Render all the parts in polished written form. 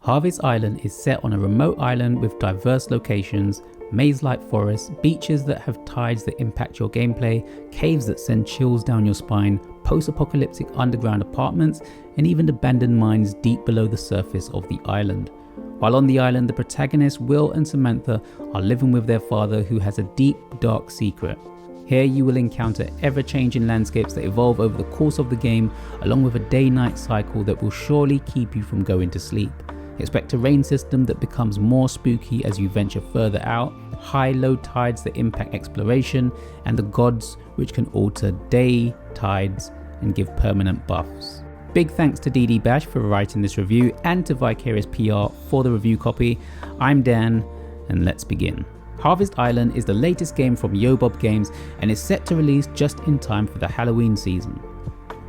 Harvest Island is set on a remote island with diverse locations, maze-like forests, beaches that have tides that impact your gameplay, caves that send chills down your spine, post-apocalyptic underground apartments, and even abandoned mines deep below the surface of the island. While on the island, the protagonists Will and Samantha are living with their father, who has a deep, dark secret. Here you will encounter ever-changing landscapes that evolve over the course of the game, along with a day-night cycle that will surely keep you from going to sleep. Expect a rain system that becomes more spooky as you venture further out, high-low tides that impact exploration, and the gods which can alter day tides and give permanent buffs. Big thanks to DD Bash for writing this review and to Vicarious PR for the review copy. I'm Dan, and let's begin. Harvest Island is the latest game from Yobob Games and is set to release just in time for the Halloween season.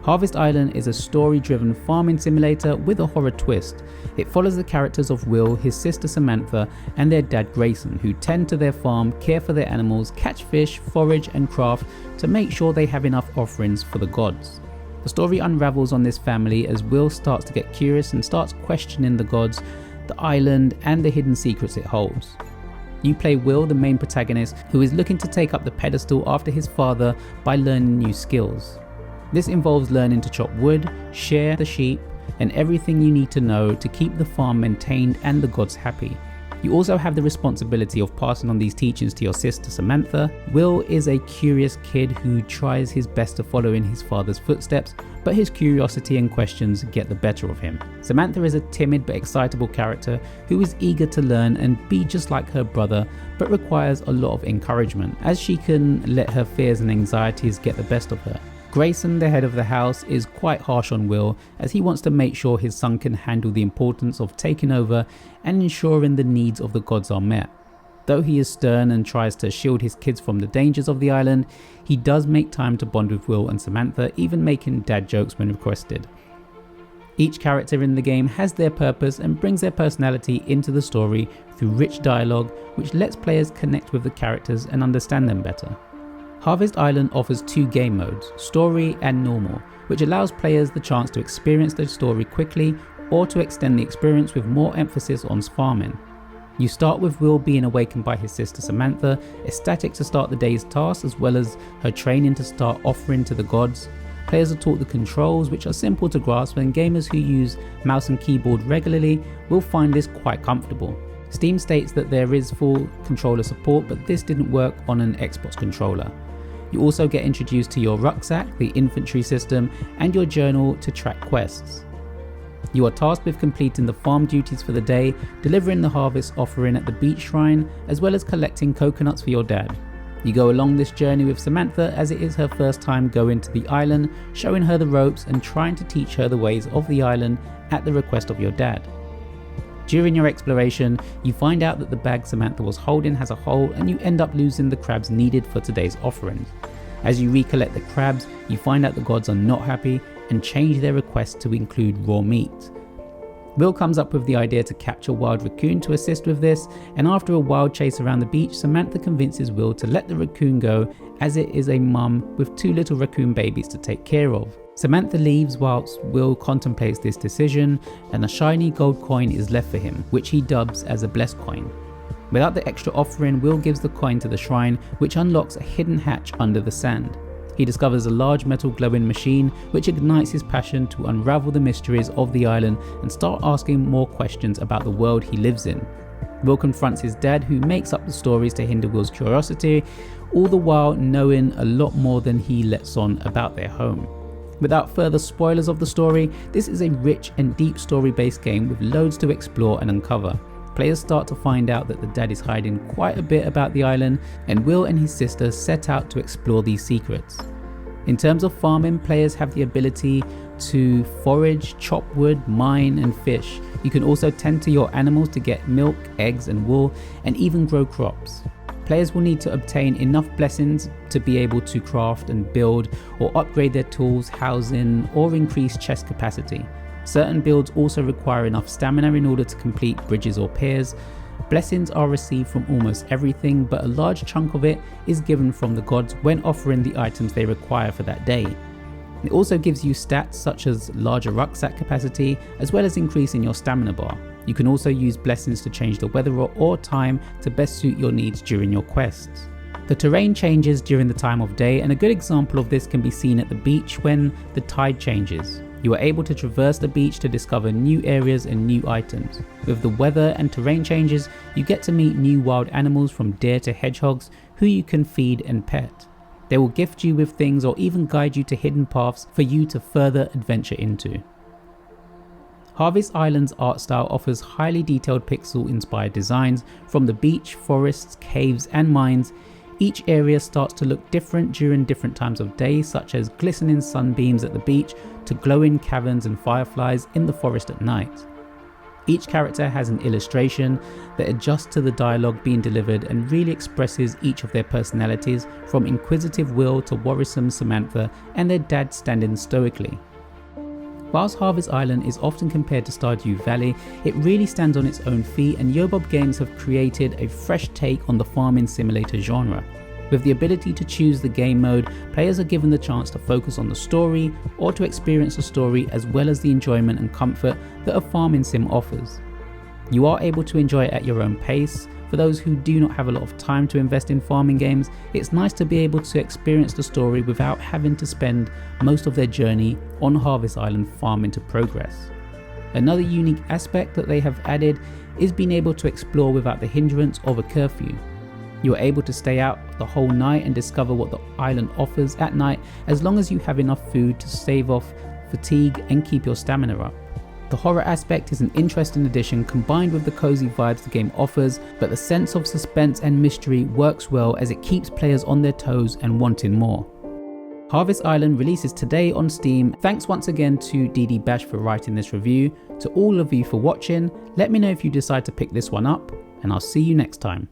Harvest Island is a story-driven farming simulator with a horror twist. It follows the characters of Will, his sister Samantha, and their dad Grayson, who tend to their farm, care for their animals, catch fish, forage and craft to make sure they have enough offerings for the gods. The story unravels on this family as Will starts to get curious and starts questioning the gods, the island, and the hidden secrets it holds. You play Will, the main protagonist, who is looking to take up the pedestal after his father by learning new skills. This involves learning to chop wood, shear the sheep, and everything you need to know to keep the farm maintained and the gods happy. You also have the responsibility of passing on these teachings to your sister Samantha. Will is a curious kid who tries his best to follow in his father's footsteps, but his curiosity and questions get the better of him. Samantha is a timid but excitable character who is eager to learn and be just like her brother, but requires a lot of encouragement, as she can let her fears and anxieties get the best of her. Grayson, the head of the house, is quite harsh on Will as he wants to make sure his son can handle the importance of taking over and ensuring the needs of the gods are met. Though he is stern and tries to shield his kids from the dangers of the island, he does make time to bond with Will and Samantha, even making dad jokes when requested. Each character in the game has their purpose and brings their personality into the story through rich dialogue, which lets players connect with the characters and understand them better. Harvest Island offers two game modes, Story and Normal, which allows players the chance to experience the story quickly or to extend the experience with more emphasis on farming. You start with Will being awakened by his sister Samantha, ecstatic to start the day's tasks as well as her training to start offering to the gods. Players are taught the controls, which are simple to grasp, and gamers who use mouse and keyboard regularly will find this quite comfortable. Steam states that there is full controller support, but this didn't work on an Xbox controller. You also get introduced to your rucksack, the infantry system, and your journal to track quests. You are tasked with completing the farm duties for the day, delivering the harvest offering at the beach shrine, as well as collecting coconuts for your dad. You go along this journey with Samantha as it is her first time going to the island, showing her the ropes and trying to teach her the ways of the island at the request of your dad. During your exploration, you find out that the bag Samantha was holding has a hole and you end up losing the crabs needed for today's offerings. As you recollect the crabs, you find out the gods are not happy and change their request to include raw meat. Will comes up with the idea to capture wild raccoon to assist with this, and after a wild chase around the beach, Samantha convinces Will to let the raccoon go as it is a mum with two little raccoon babies to take care of. Samantha leaves whilst Will contemplates this decision, and a shiny gold coin is left for him, which he dubs as a blessed coin. Without the extra offering, Will gives the coin to the shrine, which unlocks a hidden hatch under the sand. He discovers a large metal glowing machine, which ignites his passion to unravel the mysteries of the island and start asking more questions about the world he lives in. Will confronts his dad, who makes up the stories to hinder Will's curiosity, all the while knowing a lot more than he lets on about their home. Without further spoilers of the story, this is a rich and deep story-based game with loads to explore and uncover. Players start to find out that the dad is hiding quite a bit about the island, and Will and his sister set out to explore these secrets. In terms of farming, players have the ability to forage, chop wood, mine and fish. You can also tend to your animals to get milk, eggs and wool, and even grow crops. Players will need to obtain enough blessings to be able to craft and build or upgrade their tools, housing, or increase chest capacity. Certain builds also require enough stamina in order to complete bridges or piers. Blessings are received from almost everything, but a large chunk of it is given from the gods when offering the items they require for that day. It also gives you stats such as larger rucksack capacity, as well as increasing your stamina bar. You can also use blessings to change the weather or time to best suit your needs during your quests. The terrain changes during the time of day, and a good example of this can be seen at the beach when the tide changes. You are able to traverse the beach to discover new areas and new items. With the weather and terrain changes, you get to meet new wild animals from deer to hedgehogs who you can feed and pet. They will gift you with things or even guide you to hidden paths for you to further adventure into. Harvest Island's art style offers highly detailed pixel-inspired designs from the beach, forests, caves and mines. Each area starts to look different during different times of day, such as glistening sunbeams at the beach to glowing caverns and fireflies in the forest at night. Each character has an illustration that adjusts to the dialogue being delivered and really expresses each of their personalities, from inquisitive Will to worrisome Samantha and their dad standing stoically. Whilst Harvest Island is often compared to Stardew Valley, it really stands on its own feet, and Yobob Games have created a fresh take on the farming simulator genre. With the ability to choose the game mode, players are given the chance to focus on the story or to experience the story as well as the enjoyment and comfort that a farming sim offers. You are able to enjoy it at your own pace. For those who do not have a lot of time to invest in farming games, it's nice to be able to experience the story without having to spend most of their journey on Harvest Island farming to progress. Another unique aspect that they have added is being able to explore without the hindrance of a curfew. You are able to stay out the whole night and discover what the island offers at night, as long as you have enough food to stave off fatigue and keep your stamina up. The horror aspect is an interesting addition combined with the cozy vibes the game offers, but the sense of suspense and mystery works well as it keeps players on their toes and wanting more. Harvest Island releases today on Steam. Thanks once again to DD Bash for writing this review. To all of you for watching, let me know if you decide to pick this one up, and I'll see you next time.